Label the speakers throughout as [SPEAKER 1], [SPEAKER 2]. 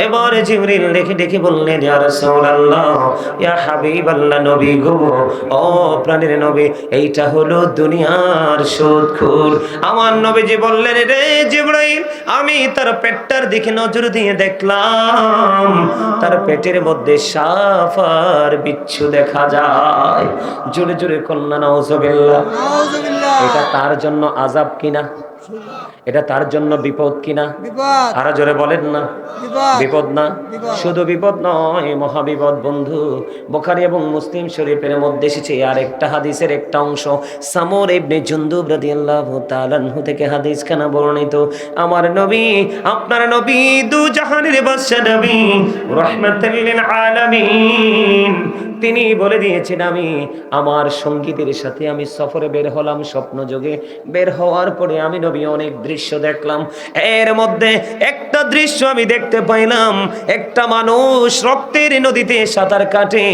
[SPEAKER 1] এবারে জিবরিল ডেকে ডেকে বললেন, ইয়া রাসূলুল্লাহ, ইয়া হাবিবাল্লাহ, নবী গো, ও প্রাণের নবী, এইটা হলো দুনিয়ার সুদখোর। আমার নবীজি বললেন, রে জিবরাইল, আমি তার পেটটার দিকে নজর দিয়ে দেখলাম, তার পেটের মধ্যে সাপ আর বিচ্ছু দেখা যায়। জোরে জোরে কন্যা নাউজুবিল্লাহ। এটা তার জন্য আযাব কিনা? এটা তার জন্য বিপদ কিনা? আরো জোরে বলেন না, বিপদ না? শুধু বিপদ নয়, মহাবিপদ বন্ধু। বুখারী এবং মুসলিম শরীফের মধ্যে এসেছে আর একটা হাদিসের একটা অংশ, সামর ইবনে জুনদুব রাদিয়াল্লাহু তাআলা আনহু থেকে হাদিসখানা বর্ণিত। আমার নবী, আপনার নবী, দু জাহানের বাদশা নবী, রাহমাতুল লিল আলামিন, তিনি বলে দিয়েছেন, আমি আমার সঙ্গীদের সাথে আমি সফরে বের হলাম, স্বপ্ন যোগে বের হওয়ার পরে আমি নবী অনেক দৃশ্য দেখলাম। এর মধ্যে একটা দৃশ্য আমি দেখতে পাইলাম, একটা মানুষ রক্তের নদীতে সাঁতার কাটে,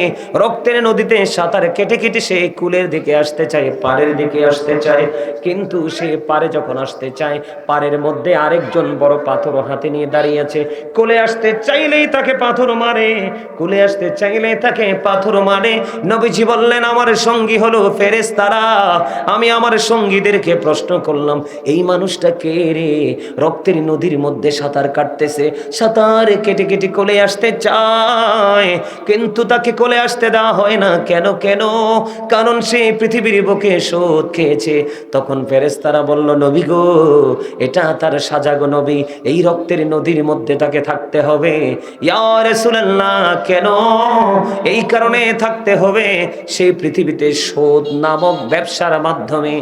[SPEAKER 1] রক্তের নদীতে সাঁতার কেটে কেটে সে কুলের দিকে আসতে চায়, পাড়ের দিকে আসতে চায়, কিন্তু সে পাড়ে যখন আসতে চায়, পাড়ের মধ্যে আরেকজন বড় পাথর হাতে নিয়ে দাঁড়িয়ে আছে। কুলে আসতে চাইলেই তাকে পাথর মারে, কুলে আসতে চাইলেই তাকে পাথর মারে। নবীজি বললেন, আমার সঙ্গী হলো ফেরেশতারা। আমি আমার সঙ্গীদেরকে প্রশ্ন করলাম, এই মানুষটা কে রে? রক্তের নদীর মধ্যে সাঁতার কাটতেছে, সাঁতার কেটে কেটে কোলে আসতে চায়, কিন্তু তাকে কোলে আসতে দেওয়া হয় না। কেন কেন? কারণ সে পৃথিবীর বুকে শোধ খেয়েছে। তখন ফেরেশতারা বলল, নবী গো, এটা তার সাজা গো নবী, এই রক্তের নদীর মধ্যে তাকে থাকতে হবে। ইয়া রাসূলুল্লাহ, কেন? এই কারণে থাকতে হবে, সেই পৃথিবীতে শোধ নামক ব্যবসার মাধ্যমে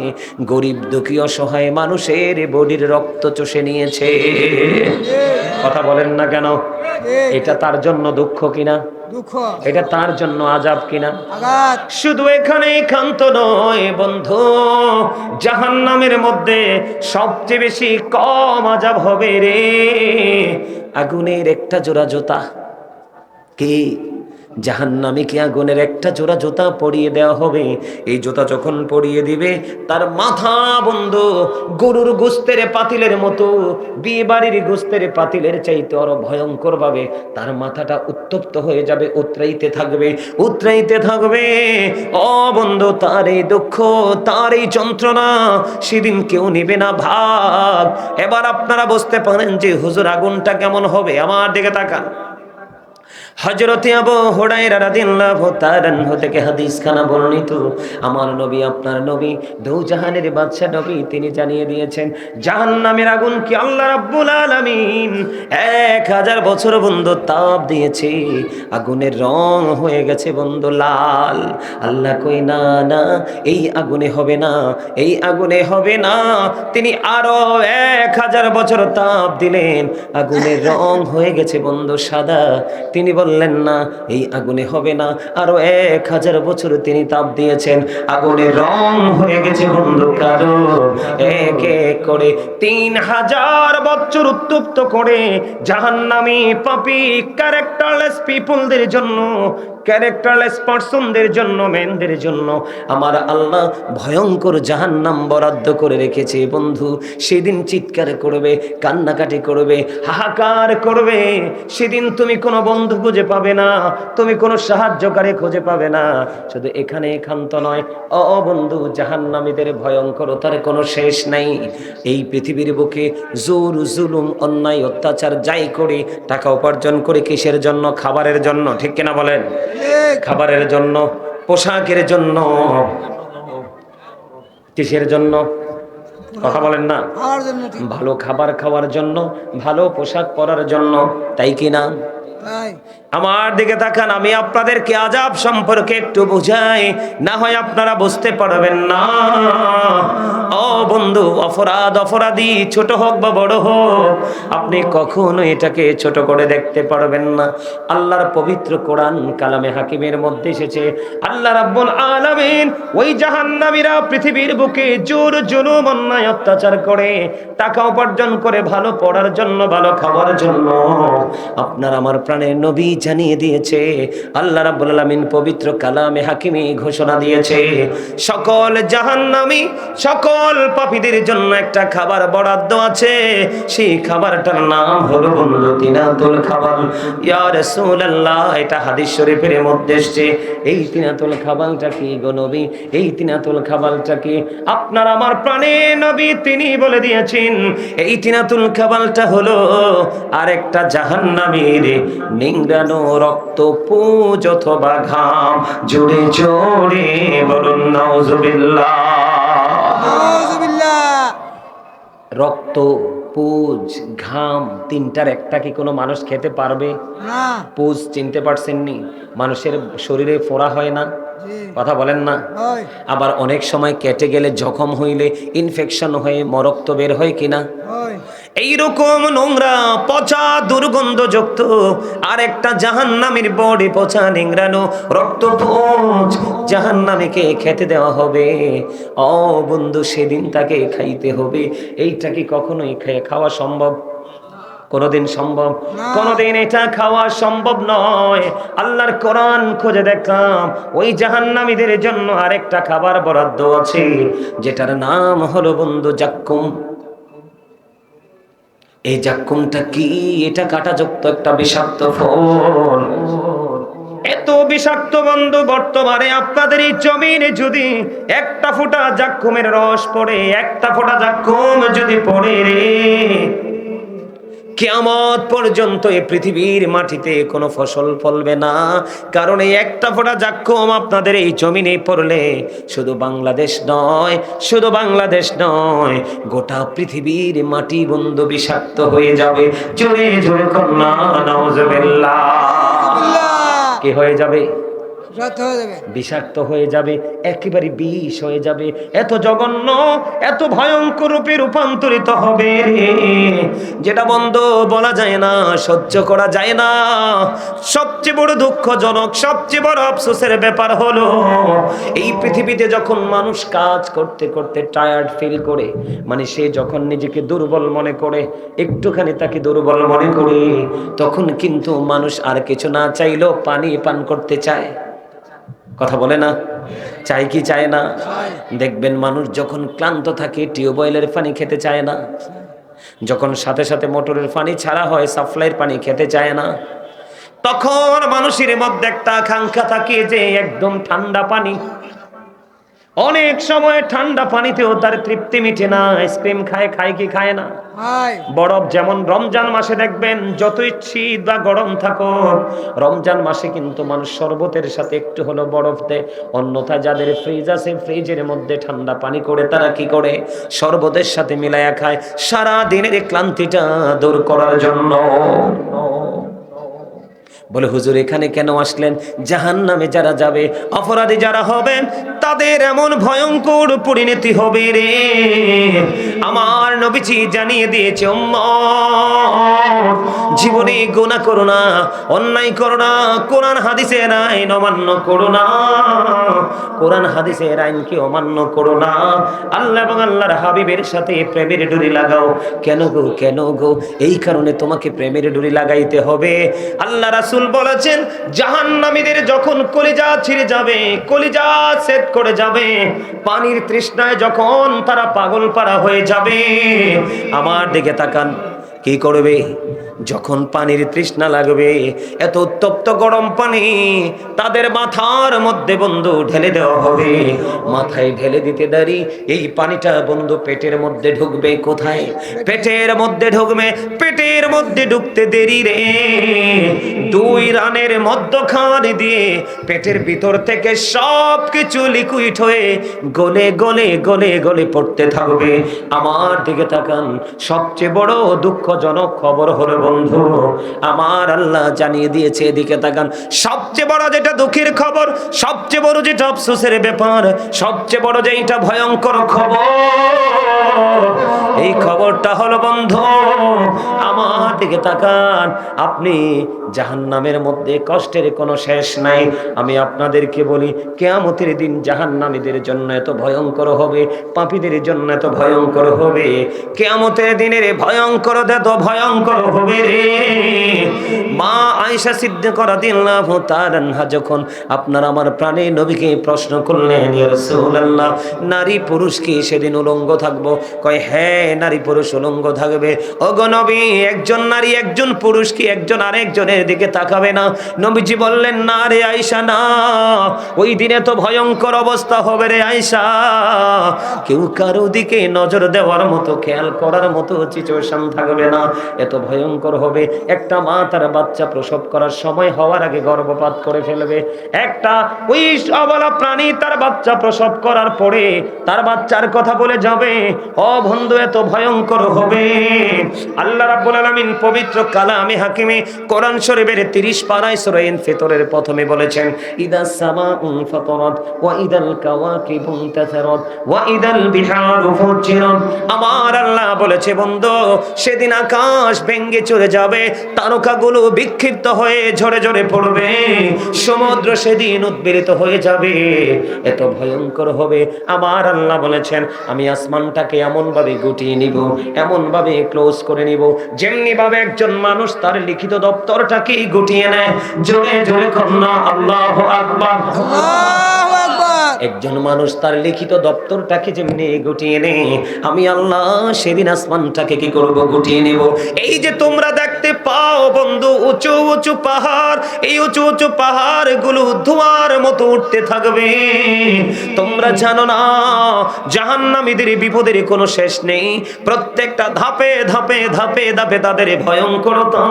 [SPEAKER 1] গরিব দুঃখী অসহায় মানুষের বডির রক্ত চষে নিয়েছে। কথা বলেন না কেন? এটা তার জন্য দুঃখ কিনা? এটা তার জন্য আযাব কিনা? শুধু এখানে ক্ষান্ত নয় বন্ধু, জাহান্নামের মধ্যে সবচেয়ে বেশি কম আযাব হবে রে আগুনের একটা জোড়া জুতা। কি? জাহান্নামীকে আগুনের একটা জোড়া জুতা পরিয়ে দেওয়া হবে। এই জুতা যখন পরিয়ে দিবে, তার মাথা বন্ধু গরুর গোস্তের পাতিলের মতো, বিয়ে বাড়ির গোস্তের পাতিলের চাইতে আরো ভয়ঙ্কর ভাবে তার মাথাটা উত্তপ্ত হয়ে যাবে, উতরাইতে থাকবে, উতরাইতে থাকবে। ও বন্ধু, তার এই দুঃখ, তার এই যন্ত্রণা সেদিন কেউ নেবে না ভাগ। এবার আপনারা বুঝতে পারেন যে হুজুর আগুনটা কেমন হবে। আমার দিকে তাকান। হযরত আবু হুরায়রা রাদিয়াল্লাহু তাআলা আনহু থেকে হাদিসখানা বর্ণিত। আমার নবী, আপনার নবী, দোজাহানের বাদশা নবী, তিনি জানিয়ে দিয়েছেন, জাহান্নামের আগুন কি আল্লাহ রাব্বুল আলামিন 1000 বছর বন্ধু তাপ দিয়েছে, আগুনের রং হয়ে গেছে বন্ধু লাল। আল্লাহ কই, না না, এই আগুনে হবে না, এই আগুনে হবে না। তিনি আরো 1000 বছর তাপ দিলেন, আগুনের রং হয়ে গেছে বন্ধু সাদা। তিনি বললেন, না, এই আগুনে হবে না। আরো 1000 বছর তিনি তাপ দিয়েছেন, আগুনের রং হয়ে গেছে বন্ধু কালো। এক এক করে 3000 বছর উত্তপ্ত করে জাহান্নামী পাপী ক্যারেক্টারলেস পিপলদের জন্য, ক্যারেক্টারলেস পারসনদের জন্য, মেনদের জন্য আমার আল্লাহ ভয়ঙ্কর জাহান্নাম বরাদ্দ করে রেখেছে বন্ধু। সেদিন চিৎকার করবে, কান্নাকাটি করবে, হাহাকার করবে। সেদিন তুমি কোনো বন্ধু খুঁজে পাবে না, তুমি কোনো সাহায্যকারী খুঁজে পাবে না। শুধু এখানে ক্ষান্ত নয় ও বন্ধু, জাহান্নামীদের ভয়ঙ্করতার কোনো শেষ নাই। এই পৃথিবীর বুকে জোর জুলুম অন্যায় অত্যাচার যাই করে, টাকা উপার্জন করে কিসের জন্য? খাবারের জন্য, ঠিক কিনা বলেন? খাবারের জন্য, পোশাকের জন্য, কিসের জন্য? কথা বলেন না। ভালো খাবার খাওয়ার জন্য, ভালো পোশাক পরার জন্য, তাই কিনা? আমার দিকে তাকান, আমি আপনাদেরকে আযাব সম্পর্কে একটু বুঝাই, না হয় আপনারা বুঝতে পারবেন না। ও বন্ধু, অপরাধ অপরাধী ছোট হোক বা বড় হোক, আপনি কখনো এটাকে ছোট করে দেখতে পারবেন না। আল্লাহর পবিত্র কোরআন কালামে হাকিমের মধ্যে এসেছে, আল্লাহ রাব্বুল আলামিন ওই জাহান্নামীরা পৃথিবীর বুকে জোর জুলুম অন্যায় অত্যাচার করে, টাকা উপার্জন করে ভালো পড়ার জন্য, ভালো খাওয়ার জন্য, আপনার আমার প্রাণ প্রাণের নবী জানিয়ে দিয়েছে, আল্লাহ রাব্বুল আলামিন পবিত্র কালামে হাকিমে ঘোষণা দিয়েছে, সকল জাহান্নামী সকল পাপীদের জন্য একটা খাবার বরাদ্দ আছে। সেই খাবারটার নাম হলো বন্ধু তিনাতুল খাবাল। ইয়া রাসূলুল্লাহ, এটা হাদিস শরীফের মধ্যে এসেছে। এই তিনাতুল খাবালটা কি গো নবী? এই তিনাতুল খাবালটা কি? আপনার আমার প্রাণের নবী তিনি বলে দিয়েছেন, এই তিনাতুল খাবালটা হলো আরেকটা জাহান্নামীর নিংড়ানো রক্ত, পুজ অথবা ঘাম। জোরে জোরে বলুন নাউজুবিল্লাহ। রক্ত, পুজ, ঘাম, তিনটার একটা কি কোনো মানুষ খেতে পারবে না? পুজ চিনতে পারছেননি? মানুষের শরীরে ফোড়া হয় না, কথা বলেন না? আবার অনেক সময় কেটে গেলে জখম হইলে ইনফেকশন হয়ে মরক্ত বের হয় কিনা? এইরকম নোংরা পচা দুর্গন্ধযুক্ত আরেকটা জাহান্নামীর বডি, পচা নিংড়ানো রক্তপুঞ্জ জাহান্নামীকে খেতে দেওয়া হবে। ও বন্ধু, সেদিন তাকে খাইতে হবে। এইটা কি কখনোই খাওয়া সম্ভব? কোনদিন সম্ভব? কোনদিন এটা খাওয়া সম্ভব নয়। আল্লাহর কোরআন খুঁজে দেখলাম, ওই জাহান্নামীদের জন্য আরেকটা খাবার বরাদ্দ আছে, যেটার নাম হলো বন্ধু জাক্কুম। এই জাক্কুমটা কি? এটা কাঁটাযুক্ত একটা বিষাক্ত ফল। এত বিষাক্ত বন্ধু, বর্তমানে আপনাদের এই জমিনে যদি একটা ফোঁটা জাক্কুমের রস পড়ে, একটা ফোঁটা জাক্কুম যদি পড়ে রে, কিয়ামত পর্যন্ত এই পৃথিবীর মাটিতে কোনো ফসল ফলবে না। কারণ এই একটা ফোঁটা জাক্কুম আপনাদের এই জমিনে পড়লে শুধু বাংলাদেশ নয়, শুধু বাংলাদেশ নয়, গোটা পৃথিবীর মাটি বন্ধু বিষাক্ত হয়ে যাবে। জোরে জোরে কন্যা নাউজুবিল্লাহ। কি হয়ে যাবে? বিষাক্ত হয়ে যাবে, একেবারে বিষ হয়ে যাবে। এত জঘন্য, এত ভয়ঙ্কর রূপে রূপান্তরিত হবে যেটা বন্ধু বলা যায় না, সহ্য করা যায় না। সবচেয়ে বড় দুঃখজনক, সবচেয়ে বড় আফসোসের ব্যাপার হলো, এই পৃথিবীতে যখন মানুষ কাজ করতে করতে টায়ার্ড ফিল করে, মানে সে যখন নিজেকে দুর্বল মনে করে, একটুখানি তাকে দুর্বল মনে করে, তখন কিন্তু মানুষ আর কিছু না চাইলেও পানি পান করতে চায়। কথা বলে না? চাই কি চায় না? দেখবেন মানুষ যখন ক্লান্ত থাকে টিউবওয়েলের পানি খেতে চায় না, যখন সাথে সাথে মোটরের পানি ছাড়া হয় সাপ্লাইয়ের পানি খেতে চায় না, তখন মানুষের মধ্যে একটা আকাঙ্ক্ষা থাকে যে একদম ঠান্ডা পানি। অনেক সময় ঠান্ডা পানিতেও তার তৃপ্তি মিটে না। আইসক্রিম খায়, খায় কি খায় না? বরফ, যেমন রমজান মাসে দেখবেন যতই শীত বা গরম থাকুক, রমজান মাসে কিন্তু মানুষ শরবতের সাথে একটু হলো বরফ দেয়। অন্যথায় যাদের ফ্রিজ আছে, ফ্রিজের মধ্যে ঠান্ডা পানি করে তারা কি করে? শরবতের সাথে মিলায়া খায়, সারা দিনের ক্লান্তিটা দূর করার জন্য। বলে হুজুর এখানে কেন আসলেন? জাহান্নামে যারা যাবে, অপরাধী যারা হবেন, তাদের এমন ভয়ঙ্কর পরিণতি হবে রে। আমার নবীজি জানিয়ে দিয়েছে, উম্মত জীবনে গুনাহ করো না, অন্যায় করো না, কোরআন হাদিসের আইন অমান্য করো না, কোরআন হাদিসের আইনকে অমান্য করো না, আল্লাহ এবং আল্লাহর হাবিবের সাথে প্রেমের ডুরি লাগাও। কেন গো, কেন গো? এই কারণে তোমাকে প্রেমের ডুরি লাগাইতে হবে। আল্লাহ রাসূল বলেছেন, জাহান্নামীদের যখন কলিজা ছিঁড়ে যাবে, কলিজা সেট করে যাবে, পানির তৃষ্ণায় যখন তারা পাগল পারা হয়ে যাবে, আমার দিকে তাকান, কি করবে? যখন পানির তৃষ্ণা লাগবে, এত উত্তপ্ত গরম পানি তাদের মাথার মধ্যে বন্ধু ঢেলে দেওয়া হবে। মাথায় ঢেলে দিতে দেরি, এই পানিটা বন্ধু পেটের মধ্যে ঢুকবে। কোথায়? পেটের মধ্যে ঢুকবে। পেটের মধ্যে ঢুকতে দেরি রে, 2 রানের মধ্যখানে দিয়ে পেটের ভিতর থেকে সব কিছু লিকুইড হয়ে গলে গলে গলে গলে পড়তে থাকবে। আমার দিকে তাকান, সবচেয়ে বড় দুঃখজনক খবর হলো বন্ধু, আমার আল্লাহ জানিয়ে দিয়েছে, এদিকে তাকান, সবচেয়ে বড় যেটা দুঃখের খবর, সবচেয়ে বড় যেটা আফসোসের ব্যাপার, সবচেয়ে বড় যেটা ভয়ঙ্কর খবর, এই খবরটা হলো বন্ধু, আমার দিকে তাকান, আপনি জাহান্নামের মধ্যে কষ্টের কোনো শেষ নাই। আমি আপনাদেরকে বলি, কিয়ামতের দিন জাহান্নামীদের জন্য এত ভয়ঙ্কর হবে, পাপীদের জন্য এত ভয়ঙ্কর হবে। কিয়ামতের দিনের ভয়ঙ্কর এত ভয়ঙ্কর হবে রে। মা আয়েশা সিদ্দিকা রাদিয়াল্লাহু তাআলা আনহা যখন আপনার আমার প্রাণের নবীকে প্রশ্ন করলেন, ইয়া রাসূলুল্লাহ, নারী পুরুষ কি সেদিন উলঙ্গ থাকবো? কয় হ্যাঁ, নারী পুরুষ উলঙ্গ থাকবে। ওগো নবী, একজন নারী একজন পুরুষ কি একজন আরেকজনের দিকে তাকাবে না? নবীজি বললেন, না রে আয়েশা, না, ওই দিনে তো ভয়ঙ্কর অবস্থা হবে রে আয়েশা, কেউ কারো দিকে নজর দেওয়ার মতো, খেয়াল করার মতো সিচুয়েশন থাকবে না। এত ভয়ঙ্কর হবে, একটা মা তার বাচ্চা প্রসব করার সময় হওয়ার আগে গর্ভপাত করে ফেলবে। একটা ওই অবলা প্রাণী তার বাচ্চা প্রসব করার পরে তার বাচ্চার কথা বলে যাবে। ও বন্ধু, এত ভয়ঙ্কর হবে। আল্লাহ রাব্বুল আলামিন পবিত্র কালামে হাকিমে কোরআন শরীফের 30 পারায় সূরা ইনফিতরের প্রথমে বলেছেন, ইদাস সামাউ ফাতারাত ওয়া ইদাল কাওয়াকিবু ইনতাসারাত ওয়া ইদাল বিহারু ফুজ্জিরাত। আমার আল্লাহ বলেছে, বন্ধু, সেদিন আকাশ ভেঙে চলে যাবে, তারকাগুলো বিক্ষিপ্ত হয়ে ঝরে ঝরে পড়বে, সমুদ্র সেদিন উদ্বেলিত হয়ে যাবে। এত ভয়ঙ্কর হবে। আমার আল্লাহ বলেছেন, আমি আসমানটাকে এমন ভাবে গুটিয়ে নিব, এমন ভাবে ক্লোজ করে নিব, যেমনি ভাবে একজন মানুষ তার লিখিত দপ্তরটাকে গুটিয়ে নেয়। জোরে জোরে কন্যা আল্লাহু আকবার। একজন মানুষ তার লিখিত দপ্তরটাকে যেমনি গুটিয়ে নেয়, আমি আল্লাহ সেদিন আসমানটাকে কি করব? গুটিয়ে নেব। এই যে তোমরা দেখতে পাও বন্ধু, উঁচু উঁচু পাহাড়, এই উঁচু উঁচু পাহাড় গুলো ধোঁয়ার মতো উঠতে থাকবে। তোমরা জানো না, জাহান্নামীদের বিপদের কোনো শেষ নেই। প্রত্যেকটা ধাপে ধাপে ধাপে ধাপে তাদের ভয়ঙ্করতা,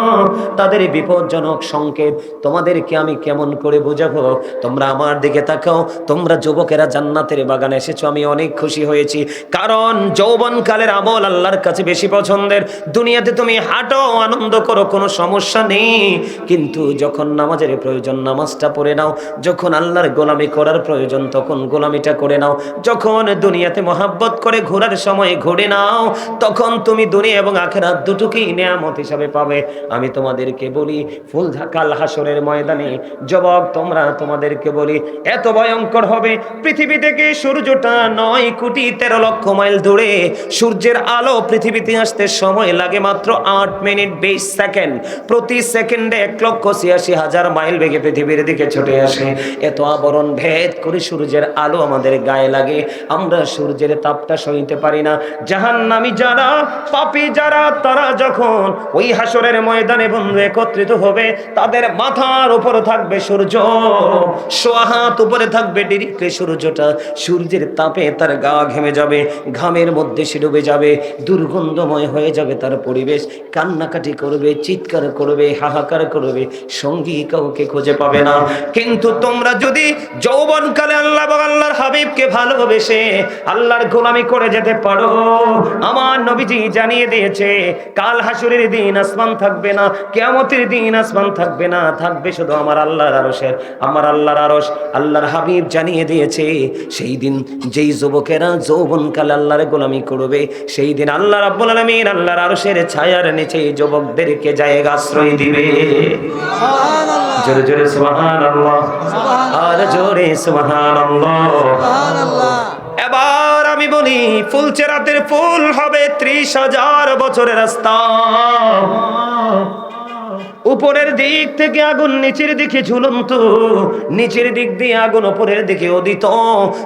[SPEAKER 1] তাদের বিপজ্জনক সংকেত তোমাদেরকে আমি কেমন করে বোঝাবো? তোমরা আমার দিকে তাকাও। তোমরা যুবকেরা জান্নাতের বাগানে এসেছো, আমি অনেক খুশি হয়েছি, কারণ যৌবনকালের আমল আল্লাহর কাছে বেশি পছন্দের। দুনিয়াতে তুমি হাঁটো, আনন্দ করো, কোনো সমস্যা নেই, কিন্তু যখন নামাজের প্রয়োজন নামাজটা পড়ে নাও, যখন আল্লাহর গোলামি করার প্রয়োজন তখন গোলামিটা করে নাও, যখন দুনিয়াতে মহাব্বত করে ঘোরার সময় ঘুরে নাও, তখন তুমি দুনিয়া এবং আখিরাত দুটোকেই নিয়ামত হিসাবে পাবে। আমি তোমাদেরকে বলি, ফুল কাল হাসরের ময়দানে যুবক তোমরা, তোমাদেরকে বলি, এত ভয়ঙ্কর হবে। পৃথিবী থেকে সূর্যটা 9,13,00,000 মাইল দূরে, সূর্যের আলো পৃথিবীতে আসতে সময় লাগে মাত্র 8 মিনিট 20 সেকেন্ড। প্রতি সেকেন্ডে 1,86,000 মাইল বেগে পৃথিবীর দিকে ছুটে আসে। এত আবরণ ভেদ করে সূর্যের আলো আমাদের গায়ে লাগে, আমরা সূর্যের তাপটা সইতে পারি না। জাহান্নামী যারা, পাপী যারা, তারা যখন ওই হাসরের ময়দানে বন্ধু একত্রিত হবে, তাদের মাথার উপর থাকবে সূর্য, সোয়া হাত উপরে থাকবে ডিরেক্টলি সূর্যটা। সূর্যের তাপে তার গা ঘেমে যাবে, ঘামের মধ্যে সে ডুবে যাবে, দুর্গন্ধময় হয়ে যাবে তার পরিবেশ, কান্নাকাটি করবে, চিৎকার করবে, হাহাকার করবে, সঙ্গী কাউকে খুঁজে পাবে না। কিন্তু তোমরা যদি যৌবনকালে আল্লাহ এবং আল্লাহর হাবিবকে ভালোবেসে আল্লাহর গোলামি করে যেতে পারো, আমার নবীজি জানিয়ে দিয়েছে, কাল হাসরের দিন আসমান থাকবে না, কিয়ামতের দিন আসমান থাকবে না, থাকবে শুধু আমার আল্লাহর আরশের, আমার আল্লাহর আরশ। আল্লাহর হাবিব জানিয়ে দিয়েছে, সেই দিন যেই যুবকেরা যৌবনকালে আল্লাহর গোলামি করবে, সেই দিন আল্লাহ রাব্বুল আলামিন আল্লাহর আরশের ছায়ার নিচে যুবকদেরকে জায়গা আশ্রয় দিবে। সুবহানাল্লাহ, জোরে জোরে সুবহানাল্লাহ, আর জোরে সুবহানাল্লাহ। এবার আমি বলি, ফুলচেরাতের ফুল হবে 30,000 বছরের রাস্তা। উপরের দিক থেকে আগুন নিচের দিকে ঝুলন্ত, নিচের দিক দিয়ে আগুন উপরের দিকে উদিত।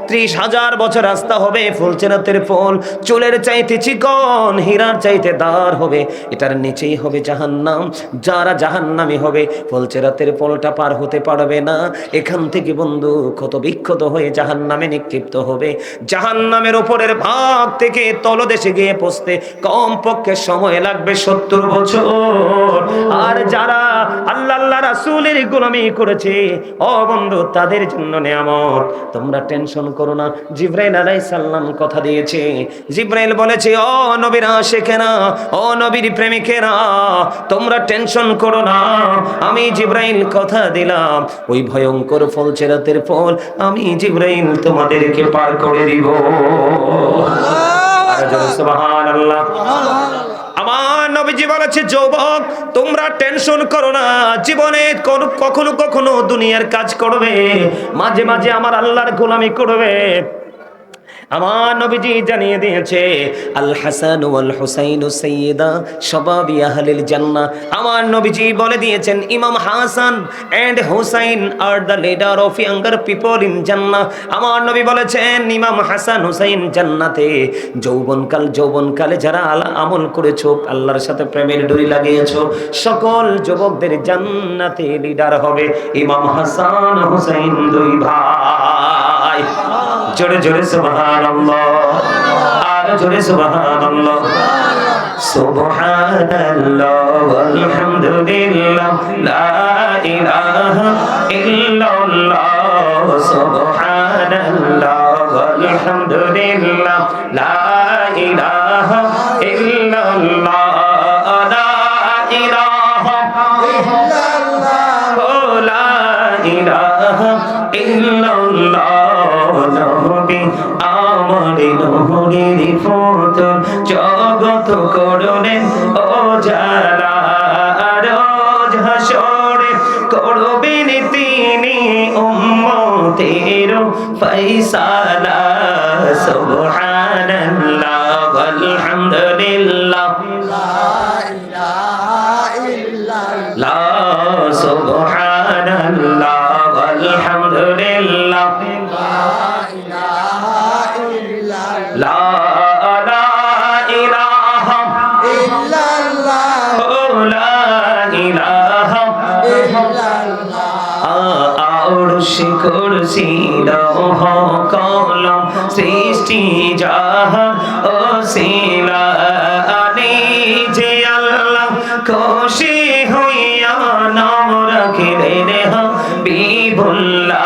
[SPEAKER 1] 30,000 বছর রাস্তা হবে। ফুলচেরাতের ফুল চুলের চাইতে চিকন, হীরার চাইতে দার হবে। এটার নিচেই হবে জাহান্নাম। যারা জাহান্নামী হবে, ফুলচেরাতের ফুলটা পার হতে পারবে না। এখান থেকে বন্ধু ক্ষত বিক্ষত হয়ে জাহান্নামে নিক্ষিপ্ত হবে। জাহান্নামের উপরের ভাগ থেকে তলদেশে গিয়ে পৌঁছতে কমপক্ষে সময় লাগবে 70 বছর। আর যারা আল্লাহ রাসূলের গোলামি করেছে, ও বন্ধু, তাদের জন্য নিয়ামত। তোমরা টেনশন করো না। জিবরাইল আলাইহিস সালাম কথা দিয়েছে। জিবরাইল বলেছে, ও নবীর আশিকেরা, ও নবীর প্রেমিকেরা, তোমরা টেনশন করো না। আমি জিবরাইল কথা দিলাম, ওই ভয়ঙ্কর ফুলচেরাতের ফল আমি জিবরাইল তোমাদেরকে পার করে দিব। সুবহানাল্লাহ। আমার নবীজি বলেছে, যুবক তোমরা টেনশন করো না। জীবনে কখনো কখনো দুনিয়ার কাজ করবে, মাঝে মাঝে আমার আল্লাহর গোলামি করবে। আমার নবীজি জানিয়ে দিয়েছে আল হাসান ওয়াল হুসাইন সাইয়্যিদা শাবাবি আহলিল জান্নাহ। আমার নবীজি বলে দিয়েছেন Imam Hasan and Hussain are the leader of younger people in Jannah. আমার নবী বলেছেন ইমাম হাসান হুসাইন জান্নাতে যৌবনকালে যারা আমল করেছো, আল্লাহর সাথে প্রেমের ডোরি লাগিয়েছো, সকল যুবকদের জান্নাতে লিডার হবে ইমাম হাসান হুসাইন দুই ভাই। জোরে জোরে সুবহানাল্লাহ, আর জোরে সুবহানাল্লাহ। সুবহানাল্লাহ ওয়ালহামদুলিল্লাহ লা ইলাহা ইল্লাল্লাহ। সুবহানাল্লাহ ওয়ালহামদুলিল্লাহ লা ইলাহা ইল্লাল্লাহ। লা ইলাহা ইল্লাল্লাহ, লা ইলাহা ইল্লাল্লাহ। নবী আমার নূরের ফোঁটা জগৎ করলেন ও যারা, রোজ হাসরে করবেন তিনি উম্মতের ফয়সালা। সুবহানাল্লাহ ওয়ালহামদুলিল্লাহ লা ইলাহা ইল্লাল্লাহ। সুবহানাল্লাহ ওয়ালহামদুলিল্লাহ লা ইলাহা ইল্লাল্লাহ, লা ইলাহা ইল্লাল্লাহ। আরশ কুরসি লৌহ কলম সৃষ্টি জাহান ওসিলা যে আল্লাহ খুশি হইয়া নাম রাখিলেন হাবিবুল্লাহ।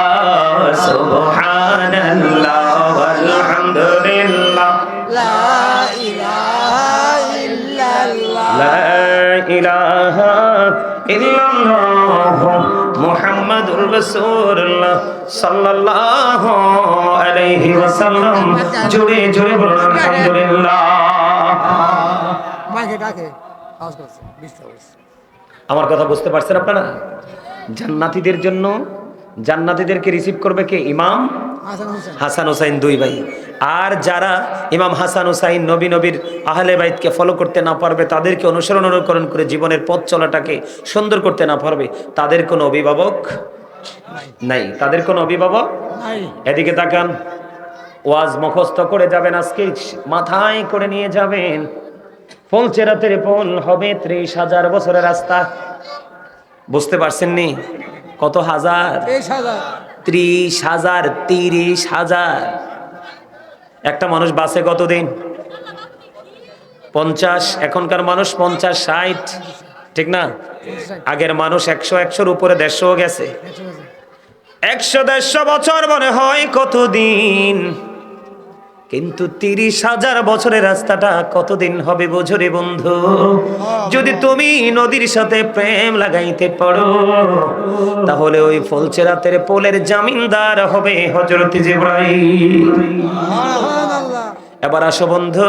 [SPEAKER 1] সুবহানাল্লাহ ওয়ালহামদুলিল্লাহ লা ইলাহা ইল্লাল্লাহ, লা ইলাহা ইল্লাল্লাহ মুহাম্মাদুর রাসূলুল্লাহ সাল্লাল্লাহু আলাইহি ওয়াসাল্লাম। জোরে জোরে বলুন আলহামদুলিল্লাহ। মাইকে ডাকে আওয়াজ করছে, আমার কথা বুঝতে পারছেন আপনারা? জান্নাতীদের জন্য জান্নাতীদেরকে রিসিভ করবে কে? ইমাম হাসান হুসাইন দুই ভাই। আর যারা ইমাম হাসান হুসাইন নবীর আহলে বাইতকে ফলো করতে না পারবে, তাদেরকে অনুকরণ করে জীবনের পথ চলাটাকে সুন্দর করতে না পারবে, তাদের কোনো অভিভাবক নাই, তাদের কোনো অভিভাবক নাই। এদিকে তাকান, ওয়াজ মুখস্থ করে যাবেন, আজকে মাথায় করে নিয়ে যাবেন। ফুলচেরাতের পোল হবে 30,000 বছরের রাস্তা। বুঝতে পারছেন নি? কত হাজার? 30,000। 30,000। একটা মানুষ বাসে কতদিন? 50। এখনকার মানুষ 50, 60, ঠিক না? আগের মানুষ 100-100-র উপরে 150 গেছে। 100-150 বছর মনে হয় কতদিন, কিন্তু 30,000 বছরের রাস্তাটা কতদিন হবে বোঝো রে বন্ধু? যদি তুমি নদীর সাথে প্রেম লাগাইতে পারো, তাহলে ওই ফুলচেরাতের পোলের জামিনদার হবে হযরত জিবরাইল। এবার আসো বন্ধু,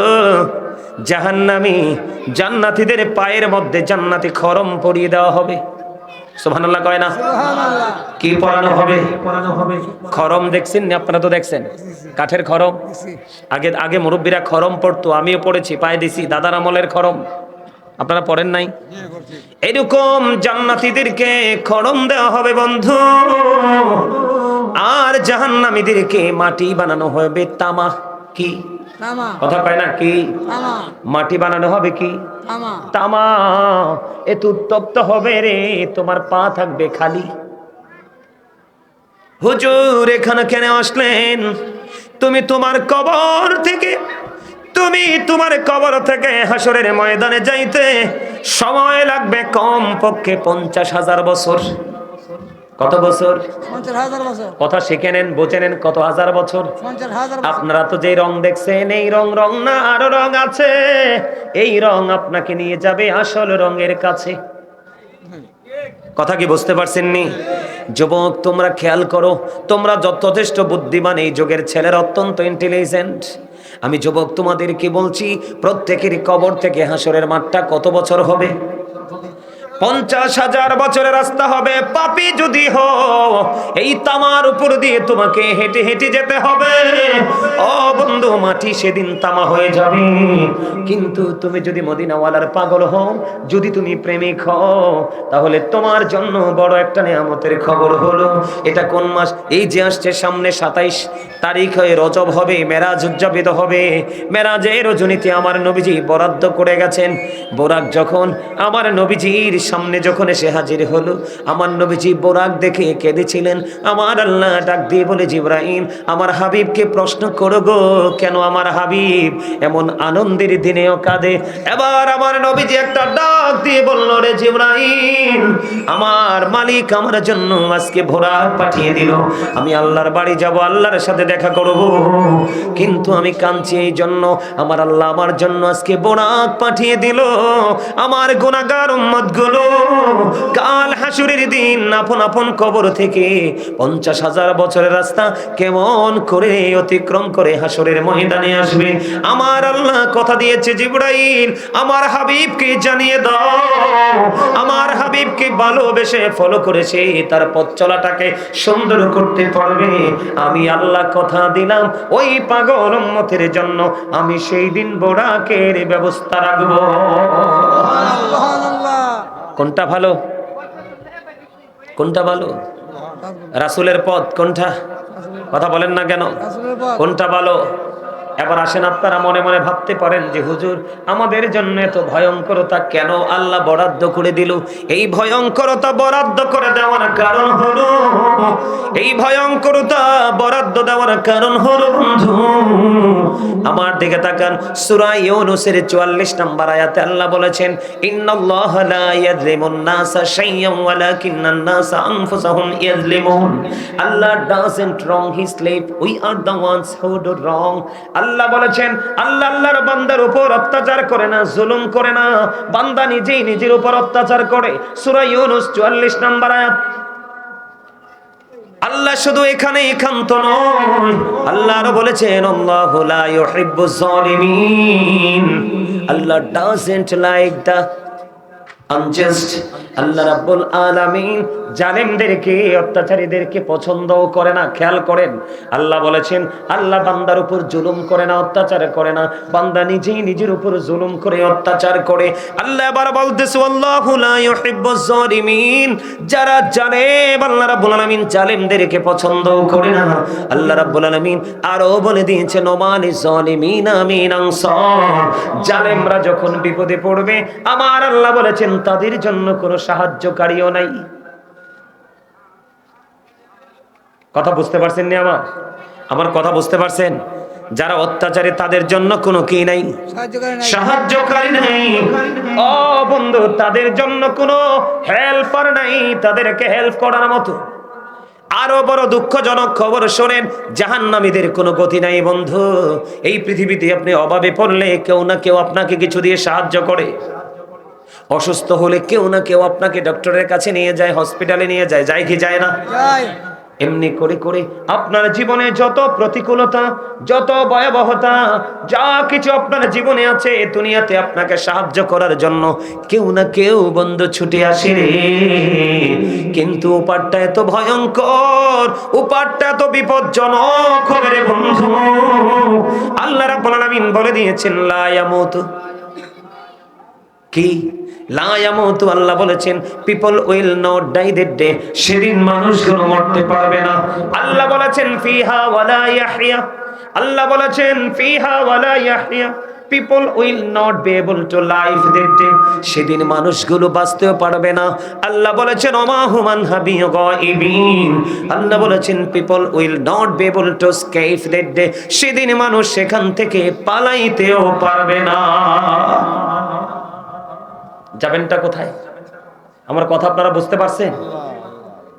[SPEAKER 1] জাহান্নামী জান্নাতীদের পায়ের মধ্যে জান্নাতি খরম পরিয়ে দেওয়া হবে। সুবহানাল্লাহ কয় না? কি পরানো হবে? খরম দেখছেন না? আপনারা তো দেখছেন কাঠের খরম। আগে মুরব্বীরা খরম পড়তো, আমিও পড়েছি, পায়ে দিছি, দাদার আমলের খরম। আপনারা পড়েন নাই? এরকম জান্নাতীদেরকে খরম দেওয়া হবে বন্ধু। আর জাহান্নামীদেরকে মাটি বানানো হবে তামা। কি কথা কয় না? কি মাটি বানানো হবে? কি তামা। এত উত্তপ্ত হবে রে, তোমার পা থাকবে খালি। হুজুর এখানে কেন আসলেন? তুমি তোমার কবর থেকে হাসরের ময়দানে যাইতে সময় লাগবে কম পক্ষে 50,000 বছর। কত বছর? 50,000 বছর। কথা শিখে নেন, বুঝে নেন, কত হাজার বছর? 50,000 বছর। আপনারা তো যে রং দেখছেন এই রং না, আরো রং আছে। এই রং আপনাকে নিয়ে যাবে আসল রঙের কাছে। কথা কি বুঝতে পারছেন নি? যুবক তোমরা খেয়াল করো, তোমরা যথেষ্ট বুদ্ধিমান, এই যুগের ছেলেরা অত্যন্ত ইন্টেলিজেন্ট। আমি যুবক তোমাদেরকে বলছি, প্রত্যেকেরই কবর থেকে হাসরের মাঠটা কত বছর হবে? 50,000 বছরের রাস্তা হবে। পাপী যদি হও, এই তামার উপর দিয়ে তোমাকে হেঁটে হেঁটে যেতে হবে। ও বন্ধু, মাটি সেদিন তামা হয়ে যাবে। কিন্তু তুমি যদি মদিনাওয়ালার পাগল হও, যদি তুমি প্রেমিক হও, তাহলে তোমার জন্য বড় একটা নিয়ামতের খবর হলো। এটা কোন মাস? এই যে আসছে সামনে 27 তারিখ হয়ে রজব হবে, মেরাজ উদযাপিত হবে। মেরাজের রজনীতে আমার নবীজি বরাদ্দ করে গেছেন। বোরাক যখন আমার নবীজির সামনে যখন এসে হাজির হলো, আমার নবীজি বোরাক দেখে কেঁদেছিলেন। আমার আল্লাহ ডাক দিয়ে বলে, জিবরাইল, আমার হাবিবকে প্রশ্ন করো গো, কেন আমার হাবিব এমন আনন্দের দিনেও কাঁদে? এবার আমার নবীজি একটা ডাক দিয়ে বলল, রে জিবরাইল, আমার মালিক আমার জন্য আজকে বোরাক পাঠিয়ে দিল। আমি আল্লাহর বাড়ি যাব, আল্লাহর সাথে দেখা করব, কিন্তু আমি কাঁদছি এই জন্য, আমার আল্লাহ আমার জন্য আজকে বোরাক পাঠিয়ে দিল। আমার গুনাহগার উম্মত গুলো কাল হাসুরের দিন আপন আপন কবর থেকে 50,000 বছরের রাস্তা কেমন করে অতিক্রম করে হাসরের ময়দানে আসবে। আমার আল্লাহ কথা দিয়েছে, জিবরাইল, আমার হাবিবকে জানিয়ে দাও, আমার হাবিবকে ভালোবেসে ফলো করেছে, তার পথ চলাটাকে সুন্দর করতে পারবে। আমি আল্লাহ কথা দিলাম, ওই পাগল উম্মতের জন্য আমি সেই দিন বোরাকের ব্যবস্থা রাখবো। কোনটা ভালো? কোনটা ভালো? রাসূলের পথ কোনটা? কথা বলেন না কেন? কোনটা ভালো? এবার আসেন, আপনারা মনে মনে ভাবতে পারেন যে হুজুর, আমাদের জন্য এত ভয়ঙ্করতা কেন আল্লাহ বরাদ্দ করে দিল? এই ভয়ঙ্করতা বরাদ্দ করে দেওয়ার কারণ হলো, এই ভয়ঙ্করতা বরাদ্দ দেওয়ার কারণ হলো, বন্ধু আমার দিকে তাকান, সূরা ইউনূসের 44 নম্বর আয়াতে আল্লাহ বলেছেন, ইন্নাল্লাহা লা ইয়াযলিমুন নাসা শাইয়্যান ওয়ালাকিন্নান নাসা আনফুসাহুম ইয়াযলিমুন। Allah doesn't wrong his slave, we are the ones who do wrong। আল্লাহ বলেছেন, আল্লাহ আল্লাহর বান্দার উপর অত্যাচার করে না, জুলুম করে না, বান্দা নিজেই নিজের উপর অত্যাচার করে। সূরা ইউনূস 44 নম্বর আয়াত। আল্লাহ শুধু এখানে একান্ত নয়, আল্লাহ আরো বলেছেন, আল্লাহু লা ইউহিব্বুজ জালিমিন। আল্লাহ doesn't like the unjust। আল্লাহ রাব্বুল আলামিন জালেমদেরকে, অত্যাচারীদেরকে পছন্দও করে না। খেয়াল করেন, আল্লাহ বলেছেন, আল্লাহ বান্দার উপর জুলুম করে না, অত্যাচার করে না, বান্দা নিজেই নিজের উপর জুলুম করে, অত্যাচার করে। আল্লাহ আবার বলতেছে, আল্লাহু লা ইউহিব্বুজ জালিমিন। যারা জালেম, আল্লাহ রাব্বুল আলামিন জালেমদেরকে পছন্দও করে না। আল্লাহ রাব্বুল আলামিন আরো বলে দিয়েছেন, ওমানি জালিমিনা মিন আনসার। জালেমরা যখন বিপদে পড়বে, আমার আল্লাহ বলেছেন তাদের জন্য কোনো সাহায্যকারীও নাই। কথা বুঝতে পারছেন নি? আমার কথা বুঝতে পারছেন? যারা অত্যাচারে, তাদের জন্য কোনো কি নাই, সাহায্যকারী নাই। ও বন্ধু, তাদের জন্য কোনো হেল্পার নাই, তাদেরকে হেল্প করার মতো। আরো বড় দুঃখজনক খবর শোনেন, জাহান্নামীদের কোনো গতি নাই বন্ধু। এই পৃথিবীতে আপনি অভাবে পড়লে কেউ না কেউ আপনাকে কিছু দিয়ে সাহায্য করে। অসুস্থ হলে কেউ না কেউ আপনাকে ডক্টরের কাছে নিয়ে যায়, হসপিটালে নিয়ে যায়, যায় কি যায় না? এমনি করে করে আপনার জীবনে যত প্রতিকূলতা, যত ভয়াবহতা, যা কিছু আপনার জীবনে আছে, দুনিয়াতে আপনাকে সাহায্য করার জন্য কেউ না কেউ বন্ধু ছুটে আসে রে। কিন্তু উপারটা এত ভয়ঙ্কর, উপারটা এত বিপজ্জনক হবে রে বন্ধু। আল্লাহ রাব্বুল আলামিন বলে দিয়েছেন, লা ইয়ামুতু, কি লা ইয়ামুতু, আল্লাহ বলেছেন people will not die that day. সেদিন মানুষগুলো মরতে পারবে না। আল্লাহ বলেছেন ফিহা ওয়ালা ইয়াহইয়া, আল্লাহ বলেছেন ফিহা ওয়ালা ইয়াহইয়া, people will not be able to live that day. সেদিন মানুষগুলো বাঁচতেও পারবে না। আল্লাহ বলেছেন ওমা হুমান হাবি গায়িবিন, আল্লাহ বলেছেন people will not be able to escape that day. সেদিন মানুষ সেখান থেকে পালাইতেও পারবে না। যাবেনটা কোথায়? আমার কথা আপনারা বুঝতে পারছেন?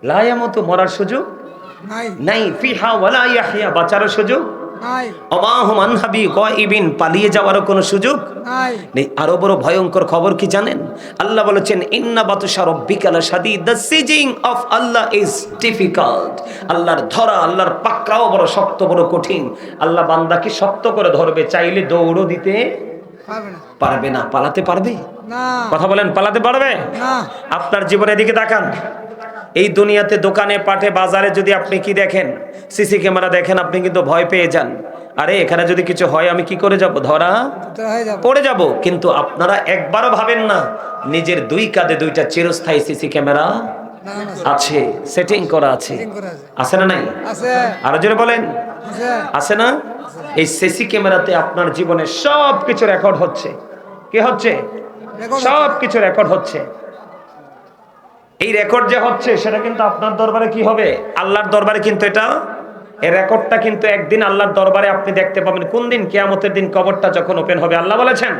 [SPEAKER 1] লা ইয়ামুতু, মরার সুযোগ নাই। ফিহা ওয়ালা ইয়াহইয়া, বাঁচার সুযোগ নাই। ওমা হুম আনহাবি গায়িবিন, পালিয়ে যাওয়ারও কোনো সুযোগ নেই। আরো বড় ভয়ঙ্কর খবর কি জানেন? আল্লাহ বলেছেন, ইন্না বাতুশা রাব্বিকা লাশাদীদ, the seizing of Allah is difficult. আল্লাহর ধরা, আল্লাহর পাকড়াও বড় শক্ত, বড় কঠিন। আল্লাহ বান্দাকে শক্ত করে ধরবে, চাইলে দৌড়ও দিতে পারবে না। পালাতে পারবে?
[SPEAKER 2] না।
[SPEAKER 1] কথা বলেন, পালাতে পারবে
[SPEAKER 2] না।
[SPEAKER 1] আপনার জীবনের দিকে তাকান। এই দুনিয়াতে দোকানে পাটে বাজারে যদি আপনি কি দেখেন, সিসি ক্যামেরা দেখেন, আপনি কিন্তু ভয় পেয়ে যান। আরে এখানে যদি কিছু হয় আমি কি করে যাব? ধরা পড়ে যাব। কিন্তু আপনারা একবারও ভাবেন না নিজের দুই কাঁধে দুইটা চিরস্থায়ী সিসি ক্যামেরা আছে, সেটিং করা আছে। আছে না নাই? আরো জোরে বলেন, আছে না? এই সিসি ক্যামেরাতে আপনার জীবনের সব কিছু রেকর্ড হচ্ছে। কি হচ্ছে? সব কিছু রেকর্ড হচ্ছে। এই রেকর্ড যে হচ্ছে সেটা কিন্তু আপনার দরবারে কি হবে? আল্লাহর দরবারে কিন্তু এটা, এই রেকর্ডটা কিন্তু একদিন আল্লাহর দরবারে আপনি দেখতে পাবেন। কোন দিন? কিয়ামতের দিন কবরটা যখন ওপেন হবে। আল্লাহ বলেছেন,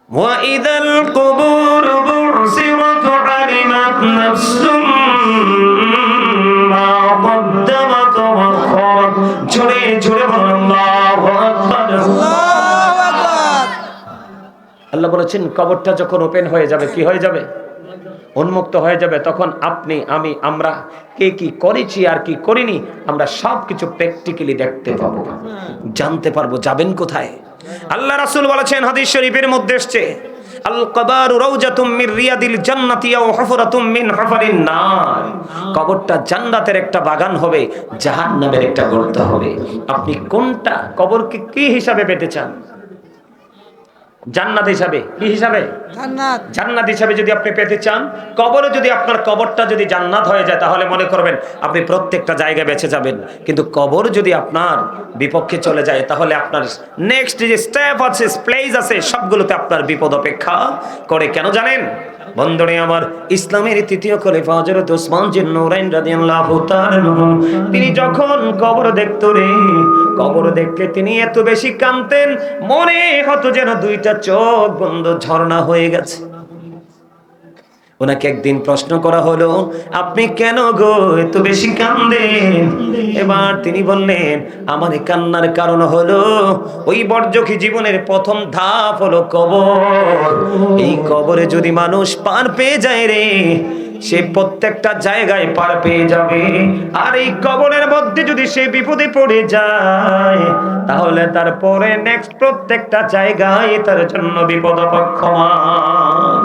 [SPEAKER 1] ওয়াইদাল কুবুর বুসিরাত আলিমাত নাফসুম মা কদ্দামাত ওয়া আখারাত। জোরে জোরে বলুন আল্লাহু আকবার।
[SPEAKER 2] আল্লাহু আকবার।
[SPEAKER 1] আল্লাহ বলেছেন কবরটা যখন ওপেন হয়ে যাবে, কি হয়ে যাবে? উন্মুক্ত হয়ে যাবে। তখন আপনি, আমি, আমরা কে কি করেছি আর কি করিনি আমরা সব কিছু প্র্যাকটিক্যালি দেখতে পাবো, জানতে পারবো। যাবেন কোথায়? আল্লাহ রাসূল বলেছেন, হাদিস শরীফের মধ্যে এসেছে, আল কবর রাউজাতুম মির রিয়াদিল জান্নাতি আও হুফরাতুম মিন হুফারিন নার। কবরটা জান্নাতের একটা বাগান হবে, জাহান্নামের একটা গর্ত হবে। আপনি কোনটা কবরকে কি হিসাবে পেতে চান? জান্নাত হিসাবে? কি হিসাবে?
[SPEAKER 2] জান্নাত।
[SPEAKER 1] জান্নাত হিসাবে যদি আপনি পেতে চান, কবরে যদি আপনার কবরটা যদি জান্নাত হয়ে যায় তাহলে মনে করবেন আপনি প্রত্যেকটা জায়গায় বেঁচে যাবেন। কিন্তু কবর যদি আপনার বিপক্ষে চলে যায় তাহলে আপনার নেক্সট যে স্টেপ আছে, প্লেস আছে, সবগুলোতে আপনার বিপদ অপেক্ষা করে। কেন জানেন বন্ধুরে আমার? ইসলামের তৃতীয় খলিফা হযরত ওসমান জিন নূরাইন রাদিয়াল্লাহু তাআলা তিনি যখন কবর দেখতো রে, কবর দেখলে তিনি এত বেশি কাঁদতেন, মনে হতো যেন দুইটা চোখ বন্ধ, ঝর্ণা হয়ে গেছে। ওনাকে একদিন প্রশ্ন করা হলো, আপনি কেন গো এত বেশি কাঁদেন? এবার তিনি বললেন, আমার কান্নার কারণ হলো ওই বর্জকি জীবনের প্রথম ধাপ হলো কবর। এই কবরে যদি মানুষ পার পেয়ে যায় রে, সে প্রত্যেকটা জায়গায় পার পেয়ে যাবে। আর এই কবরের মধ্যে যদি সে বিপদে পড়ে যায় তাহলে তারপরে নেক্সট প্রত্যেকটা জায়গায় তার জন্য বিপদ অপেক্ষমান।